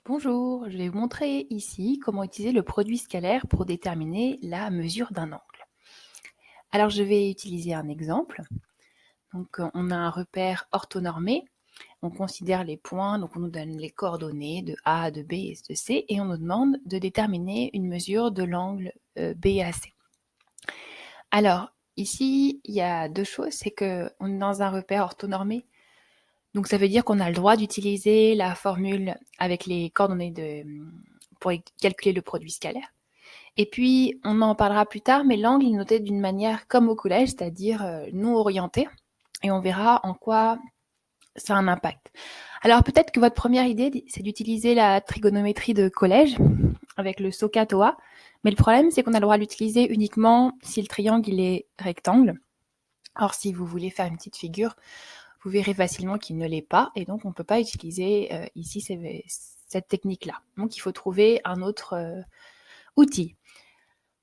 Bonjour, je vais vous montrer ici comment utiliser le produit scalaire pour déterminer la mesure d'un angle. Alors je vais utiliser un exemple. Donc on a un repère orthonormé, on considère les points, donc on nous donne les coordonnées de A, de B et de C et on nous demande de déterminer une mesure de l'angle BAC. Alors ici, il y a deux choses, c'est qu'on est dans un repère orthonormé. Donc ça veut dire qu'on a le droit d'utiliser la formule avec les coordonnées pour calculer le produit scalaire. Et puis, on en parlera plus tard, mais l'angle est noté d'une manière comme au collège, c'est-à-dire non orienté. Et on verra en quoi ça a un impact. Alors peut-être que votre première idée, c'est d'utiliser la trigonométrie de collège avec le SOHCAHTOA. Mais le problème, c'est qu'on a le droit de l'utiliser uniquement si le triangle il est rectangle. Or, si vous voulez faire une petite figure, vous verrez facilement qu'il ne l'est pas. Et donc, on ne peut pas utiliser ici cette technique-là. Donc, il faut trouver un autre outil.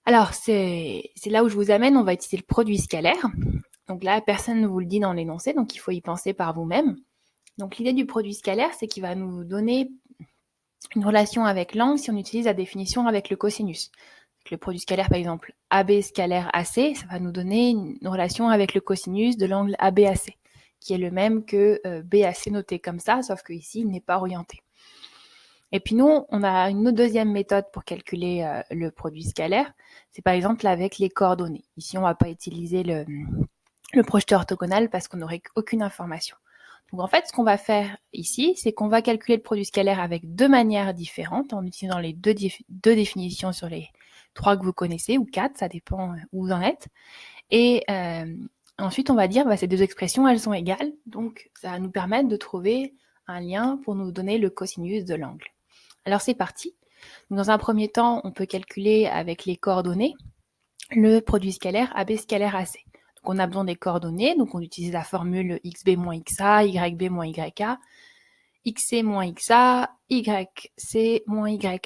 Alors, c'est là où je vous amène, on va utiliser le produit scalaire. Donc là, personne ne vous le dit dans l'énoncé, donc il faut y penser par vous-même. Donc l'idée du produit scalaire, c'est qu'il va nous donner une relation avec l'angle si on utilise la définition avec le cosinus. Donc le produit scalaire, par exemple, AB scalaire AC, ça va nous donner une relation avec le cosinus de l'angle ABAC, qui est le même que BAC noté comme ça, sauf qu'ici, il n'est pas orienté. Et puis nous, on a une autre deuxième méthode pour calculer le produit scalaire. C'est par exemple avec les coordonnées. Ici, on ne va pas utiliser le projeteur orthogonal parce qu'on n'aurait aucune information. Donc en fait, ce qu'on va faire ici, c'est qu'on va calculer le produit scalaire avec deux manières différentes en utilisant les deux définitions sur les trois que vous connaissez, ou quatre, ça dépend où vous en êtes. Et ensuite, on va dire, ces deux expressions, elles sont égales. Donc ça va nous permettre de trouver un lien pour nous donner le cosinus de l'angle. Alors c'est parti. Dans un premier temps, on peut calculer avec les coordonnées le produit scalaire AB scalaire AC. Donc on a besoin des coordonnées, donc on utilise la formule xb moins xa, yb moins ya, xc moins xa, yc moins ya.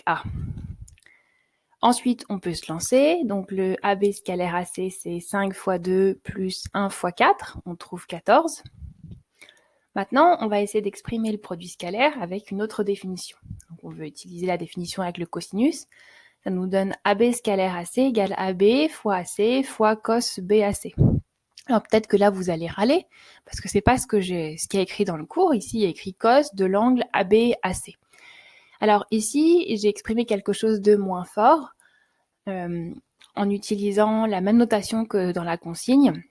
Ensuite, on peut se lancer. Donc le AB scalaire AC, c'est 5 fois 2 plus 1 fois 4. On trouve 14. Maintenant, on va essayer d'exprimer le produit scalaire avec une autre définition. Donc, on veut utiliser la définition avec le cosinus. Ça nous donne AB scalaire AC égale AB fois AC fois cos BAC. Alors peut-être que là, vous allez râler, parce que c'est pas ce qu'il y a écrit dans le cours. Ici, il y a écrit cos de l'angle ABAC. Alors ici, j'ai exprimé quelque chose de moins fort en utilisant la même notation que dans la consigne.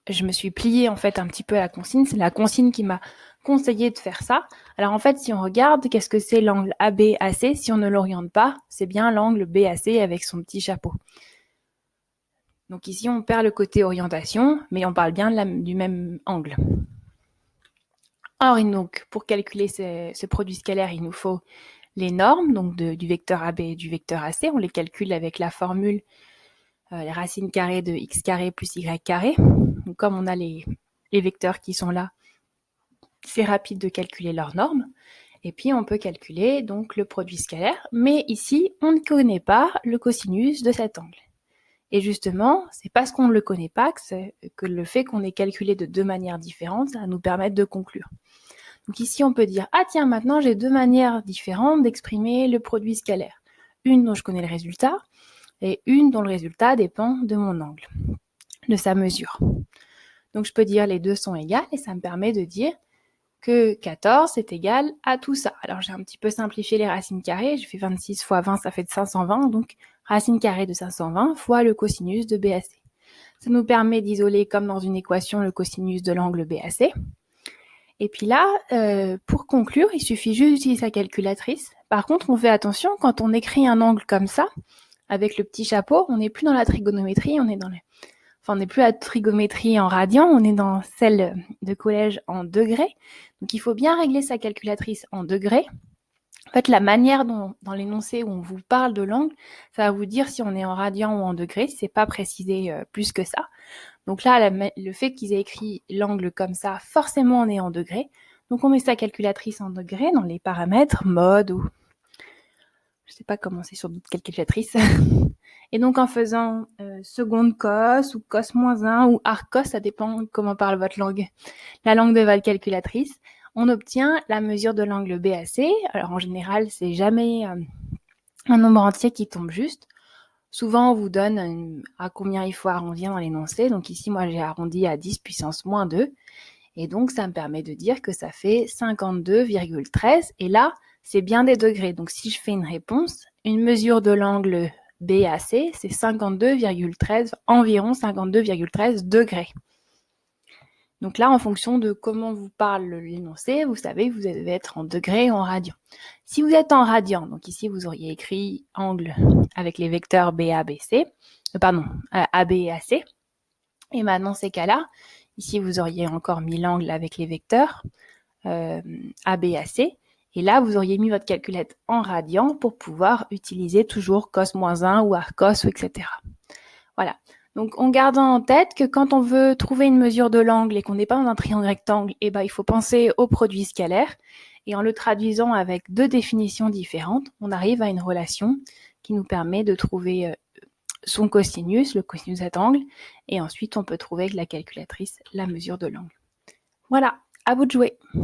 Je me suis pliée en fait un petit peu à la consigne. C'est la consigne qui m'a conseillé de faire ça. Alors en fait, si on regarde, qu'est-ce que c'est l'angle ABAC? Si on ne l'oriente pas, c'est bien l'angle BAC avec son petit chapeau. Donc ici, on perd le côté orientation, mais on parle bien du même angle. Or, donc, pour calculer ce produit scalaire, il nous faut les normes donc du vecteur AB et du vecteur AC. On les calcule avec la formule les racines carrées de x carré plus y carré. Donc, comme on a les vecteurs qui sont là, c'est rapide de calculer leurs normes. Et puis, on peut calculer donc le produit scalaire. Mais ici, on ne connaît pas le cosinus de cet angle. Et justement, c'est parce qu'on ne le connaît pas que le fait qu'on ait calculé de deux manières différentes, ça va nous permettre de conclure. Donc ici, on peut dire, ah tiens, maintenant j'ai deux manières différentes d'exprimer le produit scalaire. Une dont je connais le résultat, et une dont le résultat dépend de mon angle, de sa mesure. Donc je peux dire les deux sont égales, et ça me permet de dire que 14 est égal à tout ça. Alors j'ai un petit peu simplifié les racines carrées, je fais 26 fois 20, ça fait 520, donc racine carrée de 520 fois le cosinus de BAC. Ça nous permet d'isoler, comme dans une équation, le cosinus de l'angle BAC. Et puis là, pour conclure, il suffit juste d'utiliser sa calculatrice. Par contre, on fait attention, quand on écrit un angle comme ça, avec le petit chapeau, on n'est plus dans la trigonométrie, on n'est plus à la trigonométrie en radian, on est dans celle de collège en degrés. Donc il faut bien régler sa calculatrice en degrés. En fait, la manière dans l'énoncé où on vous parle de l'angle, ça va vous dire si on est en radian ou en degrés, c'est pas précisé plus que ça. Donc là, le fait qu'ils aient écrit l'angle comme ça, forcément on est en degrés. Donc on met sa calculatrice en degrés dans les paramètres, mode ou... Je sais pas comment c'est sur d'autres calculatrices. Et donc en faisant seconde cos ou cos moins 1 ou arc cos, ça dépend comment parle votre langue, la langue de votre calculatrice, on obtient la mesure de l'angle BAC. Alors en général, c'est jamais un nombre entier qui tombe juste. Souvent, on vous donne à combien il faut arrondir dans l'énoncé. Donc ici, moi, j'ai arrondi à 10 puissance moins 2. Et donc, ça me permet de dire que ça fait 52,13. Et là, c'est bien des degrés. Donc, si je fais une réponse, une mesure de l'angle BAC, c'est 52,13, environ 52,13 degrés. Donc là, en fonction de comment vous parle l'énoncé, vous savez que vous devez être en degrés ou en radians. Si vous êtes en radians, donc ici, vous auriez écrit angle avec les vecteurs AB et AC. Et maintenant, ces cas-là, ici, vous auriez encore mis l'angle avec les vecteurs AB et AC. Et là, vous auriez mis votre calculette en radians pour pouvoir utiliser toujours cos-1 ou arcos, etc. Voilà. Donc, en gardant en tête que quand on veut trouver une mesure de l'angle et qu'on n'est pas dans un triangle rectangle, il faut penser au produit scalaire. Et en le traduisant avec deux définitions différentes, on arrive à une relation qui nous permet de trouver son cosinus, le cosinus cet angle, et ensuite on peut trouver avec la calculatrice la mesure de l'angle. Voilà, à vous de jouer.